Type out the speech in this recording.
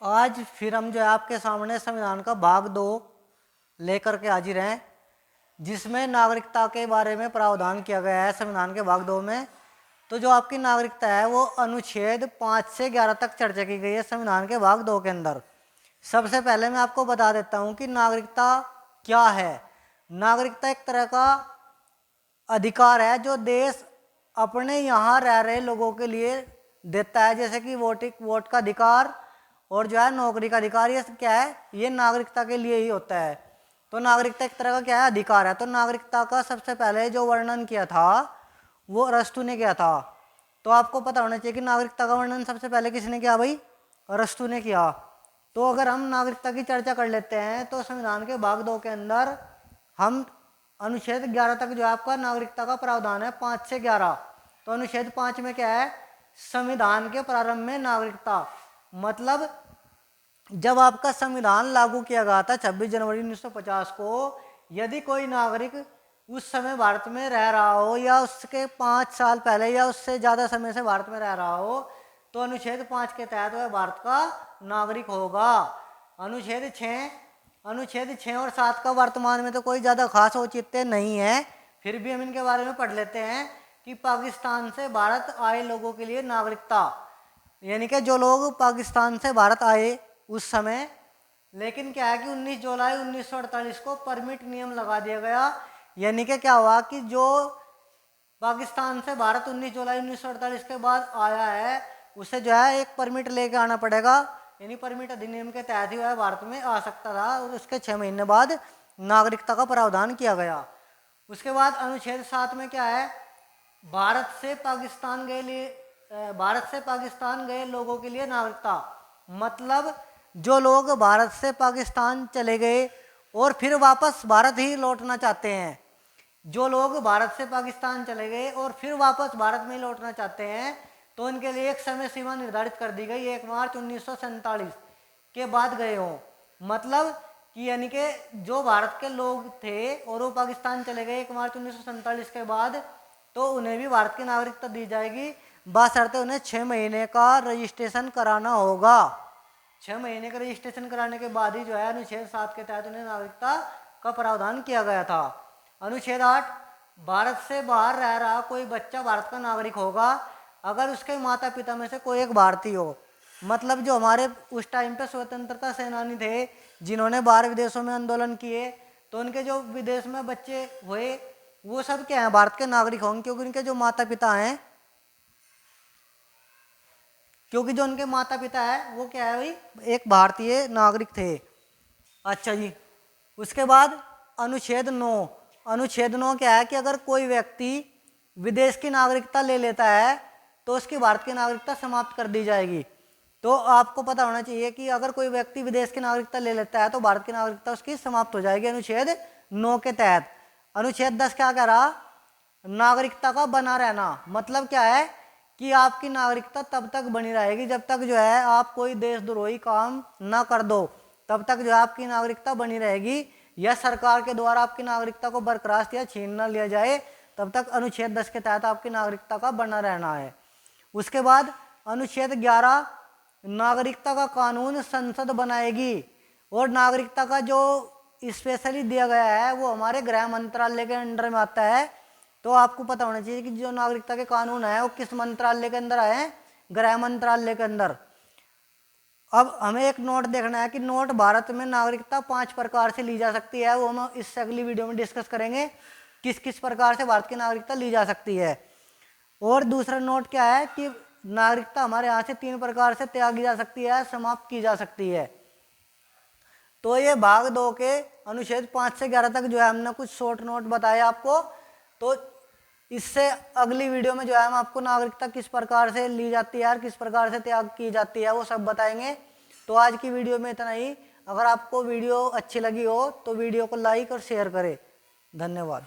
आज फिर हम जो है आपके सामने संविधान का भाग 2 लेकर के हाजिर हैं, जिसमें नागरिकता के बारे में प्रावधान किया गया है संविधान के भाग 2 में। तो जो आपकी नागरिकता है वो अनुच्छेद 5 से 11 तक चर्चा की गई है संविधान के भाग 2 के अंदर। सबसे पहले मैं आपको बता देता हूँ कि नागरिकता क्या है। नागरिकता एक तरह का अधिकार है जो देश अपने यहाँ रह रहे लोगों के लिए देता है, जैसे कि वोट का अधिकार और जो है नौकरी का अधिकार। ये क्या है, ये नागरिकता के लिए ही होता है। तो नागरिकता एक तरह का क्या है, अधिकार है। तो नागरिकता का सबसे पहले जो वर्णन किया था वो अरस्तु ने किया था। तो आपको पता होना चाहिए कि नागरिकता का वर्णन सबसे पहले किसने किया भाई, अरस्तु ने किया। तो अगर हम नागरिकता की चर्चा कर लेते हैं तो संविधान के भाग 2 के अंदर हम अनुच्छेद 11 तक जो है आपका नागरिकता का प्रावधान है 5 से 11। तो अनुच्छेद 5 में क्या है, संविधान के प्रारंभ में नागरिकता, मतलब जब आपका संविधान लागू किया गया था 26 जनवरी 1950 को, यदि कोई नागरिक उस समय भारत में रह रहा हो या उसके 5 साल पहले या उससे ज़्यादा समय से भारत में रह रहा हो, तो अनुच्छेद 5 के तहत वह भारत का नागरिक होगा। अनुच्छेद 6 और 7 का वर्तमान में तो कोई ज़्यादा खास औचित्य नहीं है, फिर भी हम इनके बारे में पढ़ लेते हैं कि पाकिस्तान से भारत आए लोगों के लिए नागरिकता, यानी कि जो लोग पाकिस्तान से भारत आए उस समय, लेकिन क्या है कि 19 जुलाई 1948 को परमिट नियम लगा दिया गया। यानी कि क्या हुआ कि जो पाकिस्तान से भारत 19 जुलाई 1948 के बाद आया है उसे जो है एक परमिट लेके आना पड़ेगा, यानी परमिट अधिनियम के तहत ही वह भारत में आ सकता था। और उसके 6 महीने बाद नागरिकता का प्रावधान किया गया। उसके बाद अनुच्छेद 7 में क्या है, भारत से पाकिस्तान गए लोगों के लिए नागरिकता, मतलब जो लोग भारत से पाकिस्तान चले गए और फिर वापस भारत ही लौटना चाहते हैं, जो लोग भारत से पाकिस्तान चले गए और फिर वापस भारत में लौटना चाहते हैं, तो उनके लिए एक समय सीमा निर्धारित कर दी गई, 1 मार्च 1947 के बाद गए हों। मतलब कि यानी कि जो भारत के लोग थे और वो पाकिस्तान चले गए 1 मार्च 1947 के बाद, तो उन्हें भी भारत की नागरिकता दी जाएगी, बशर्ते उन्हें 6 महीने का रजिस्ट्रेशन कराना होगा। 6 महीने का रजिस्ट्रेशन कराने के बाद ही जो है अनुच्छेद 7 के तहत उन्हें नागरिकता का प्रावधान किया गया था। अनुच्छेद 8, भारत से बाहर रह रहा कोई बच्चा भारत का नागरिक होगा अगर उसके माता पिता में से कोई एक भारतीय हो। मतलब जो हमारे उस टाइम पे स्वतंत्रता सेनानी थे जिन्होंने बाहर विदेशों में आंदोलन किए, तो उनके जो विदेश में बच्चे हुए वो सब क्या है, भारत के नागरिक होंगे, क्योंकि उनके जो माता पिता हैं, क्योंकि जो उनके माता पिता है वो क्या है भाई, एक भारतीय नागरिक थे। अच्छा जी, उसके बाद अनुच्छेद 9 क्या है कि अगर कोई व्यक्ति विदेश की नागरिकता ले लेता है तो उसकी भारत की नागरिकता समाप्त कर दी जाएगी। तो आपको पता होना चाहिए कि अगर कोई व्यक्ति विदेश की नागरिकता ले लेता है तो भारत की नागरिकता उसकी समाप्त हो जाएगी अनुच्छेद 9 के तहत। अनुच्छेद 10 क्या कह रहा, नागरिकता का बना रहना, मतलब क्या है कि आपकी नागरिकता तब तक बनी रहेगी जब तक जो है आप कोई देशद्रोही काम ना कर दो, तब तक जो है आपकी नागरिकता बनी रहेगी। या सरकार के द्वारा आपकी नागरिकता को बरकरार या छीन ना लिया जाए, तब तक अनुच्छेद 10 के तहत आपकी नागरिकता का बना रहना है। उसके बाद अनुच्छेद 11, नागरिकता का कानून संसद बनाएगी, और नागरिकता का जो स्पेशली दिया गया है वो हमारे गृह मंत्रालय के अंडर में आता है। तो आपको पता होना चाहिए कि जो नागरिकता के कानून है वो किस मंत्रालय के अंदर आए, गृह मंत्रालय के अंदर। अब हमें एक नोट देखना है कि नोट भारत में नागरिकता 5 प्रकार से ली जा सकती है, वो हम इससे अगली वीडियो में डिस्कस करेंगे किस किस प्रकार से भारत की नागरिकता ली जा सकती है। और दूसरा नोट क्या है कि नागरिकता हमारे यहाँ से 3 प्रकार से त्यागी जा सकती है, समाप्त की जा सकती है। तो ये भाग 2 के अनुच्छेद 5 से 11 तक जो है हमने कुछ शॉर्ट नोट बताए आपको। तो इससे अगली वीडियो में जो है हम आपको नागरिकता किस प्रकार से ली जाती है और किस प्रकार से त्याग की जाती है वो सब बताएंगे। तो आज की वीडियो में इतना ही। अगर आपको वीडियो अच्छी लगी हो तो वीडियो को लाइक और शेयर करें। धन्यवाद।